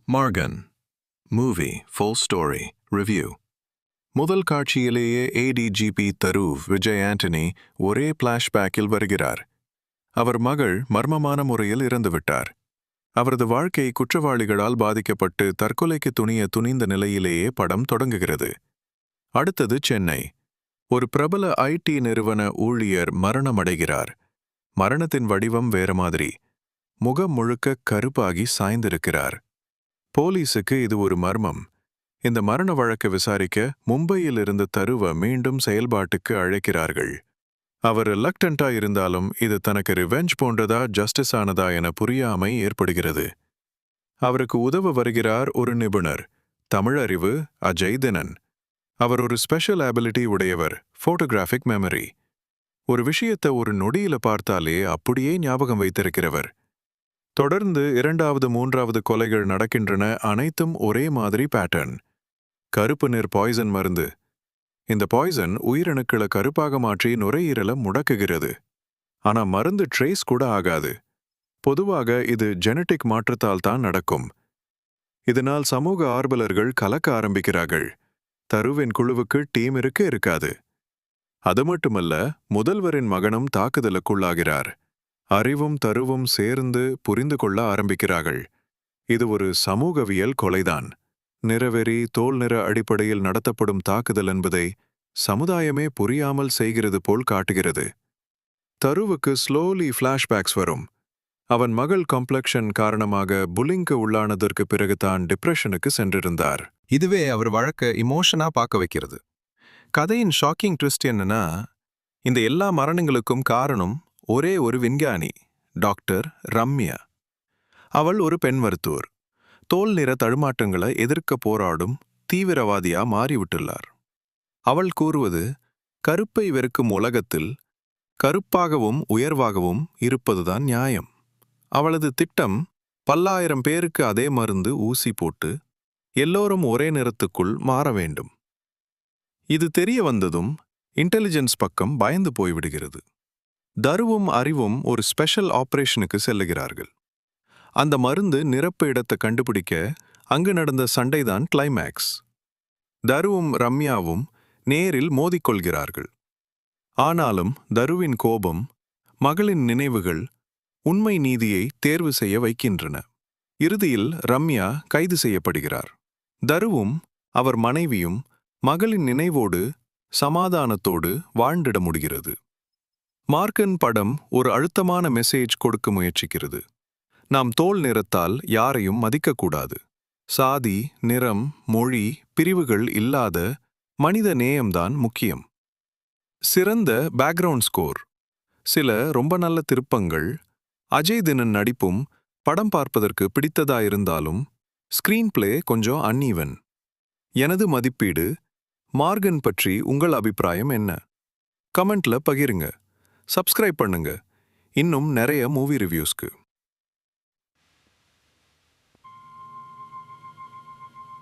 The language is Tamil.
Morgan. Movie, full story, review. முதல் காட்சியிலேயே ADGP தரூவ் விஜய் ஆண்டனி ஒரே பிளாஷ்பேக்கில் வருகிறார். அவர் மகள் மர்மமான முறையில் இறந்துவிட்டார். அவரது வாழ்க்கை குற்றவாளிகளால் பாதிக்கப்பட்டு தற்கொலைக்கு துணிந்த நிலையிலேயே படம் தொடங்குகிறது. அடுத்தது சென்னை. ஒரு பிரபல IT நிறுவன ஊழியர் மரணமடைகிறார். மரணத்தின் வடிவம் வேற மாதிரி. முகம் முழுக்க கருப்பாகி சாய்ந்திருக்கிறார். போலீஸுக்கு இது ஒரு மர்மம். இந்த மரண வழக்கை விசாரிக்க மும்பையில் இருந்த தருவை மீண்டும் செயல்பாட்டுக்கு அழைக்கிறார்கள். அவர் ரிலக்டண்டா இருந்தாலும் இது தனக்கு ரிவெஞ்ச் போன்றதா ஜஸ்டிஸ் ஆனதா என புரியாமை ஏற்படுகிறது. அவருக்கு உதவ வருகிறார் ஒரு நிபுணர், தமிழறிவு அஜய் தினன். அவர் ஒரு ஸ்பெஷல் அபிலிட்டி உடையவர், போட்டோகிராஃபிக் மெமரி. ஒரு விஷயத்தை ஒரு நொடியில பார்த்தாலே அப்படியே ஞாபகம் வைத்திருக்கிறவர். தொடர்ந்து 2வது 3வது கொலைகள் நடக்கின்றன. அனைத்தும் ஒரே மாதிரி பேட்டர்ன். கருப்பு நிற பாய்சன் மருந்து. இந்த பாய்சன் உயிரணுக்களை கருப்பாக மாற்றி நுரையீரலை முடக்குகிறது. ஆனா மருந்து ட்ரேஸ் கூட ஆகாது. பொதுவாக இது ஜெனட்டிக் மாற்றத்தால் தான் நடக்கும். இதனால் சமூக ஆர்வலர்கள் கலக்க ஆரம்பிக்கிறார்கள். தருவின் குழுவுக்கு டீம் இருக்காது. அது மட்டுமல்ல, முதல்வரின் மகனும் தாக்குதலுக்குள்ளாகிறார். அறிவும் தருவும் சேர்ந்து புரிந்து கொள்ள ஆரம்பிக்கிறார்கள். இது ஒரு சமூகவியல் கொலைதான். நிறவெறி, தோல் நிற அடிப்படையில் நடத்தப்படும் தாக்குதல் என்பதை சமுதாயமே புரியாமல் செய்கிறது போல் காட்டுகிறது. தருவுக்கு ஸ்லோலி ஃப்ளாஷ்பேக்ஸ் வரும். அவன் மகள் காம்ப்ளெக்ஷன் காரணமாக புல்லிங்க்கு உள்ளானதற்கு பிறகுதான் டிப்ரெஷனுக்கு சென்றிருந்தார். இதுவே அவர் வழக்க இமோஷனா பார்க்க வைக்கிறது. கதையின் ஷாக்கிங் ட்விஸ்ட் என்னன்னா, இந்த எல்லா மரணங்களுக்கும் காரணம் ஒரே ஒரு விஞ்ஞானி, டாக்டர் ரம்யா. அவள் ஒரு பெண் மருத்துவர். தோல் நிற தடுமாற்றங்களை எதிர்க்க போராடும் தீவிரவாதியா மாறிவிட்டுள்ளார். அவள் கூறுவது, கருப்பை வெறுக்கும் உலகத்தில் கருப்பாகவும் உயர்வாகவும் இருப்பதுதான் நியாயம். அவளது திட்டம், பல்லாயிரம் பேருக்கு அதே மருந்து ஊசி போட்டு எல்லோரும் ஒரே நிறத்துக்குள் மாற வேண்டும். இது தெரிய வந்ததும் இன்டெலிஜென்ஸ் பக்கம் பயந்து போய்விடுகிறது. தருவும் அறிவும் ஒரு ஸ்பெஷல் ஆபரேஷனுக்கு செல்லுகிறார்கள். அந்த மருந்து நிரப்பு இடத்தை கண்டுபிடிக்க அங்கு நடந்த சண்டைதான் கிளைமேக்ஸ். தருவும் ரம்யாவும் நேரில் மோதிக்கொள்கிறார்கள். ஆனாலும் தருவின் கோபம், மகளின் நினைவுகள் உண்மை நீதியை தேர்வு செய்ய வைக்கின்றன. இறுதியில் ரம்யா கைது செய்யப்படுகிறார். தருவும் அவர் மனைவியும் மகளின் நினைவோடு சமாதானத்தோடு வாழ்ந்திட முடிகிறது. மார்க்கன் படம் ஒரு அழுத்தமான மெசேஜ் கொடுக்க முயற்சிக்கிறது. நாம் தோல் நிறத்தால் யாரையும் மதிக்கக்கூடாது. சாதி, நிறம், மொழி, பிரிவுகள் இல்லாத மனித நேயம்தான் முக்கியம். சிறந்த பேக்ரவுண்ட் ஸ்கோர். சில ரொம்ப நல்ல திருப்பங்கள். அஜய் தினன் நடிப்பும் படம் பார்ப்பதற்கு பிடித்ததாயிருந்தாலும் ஸ்கிரீன் பிளே கொஞ்சம் அன்ஈவன். எனது மதிப்பீடு. மார்கன் பற்றி உங்கள் அபிப்பிராயம் என்ன? கமெண்ட்ல பகிருங்க. சப்ஸ்கிரைப் பண்ணுங்க. இன்னும் நிறைய மூவி ரிவ்யூஸ்க்கு.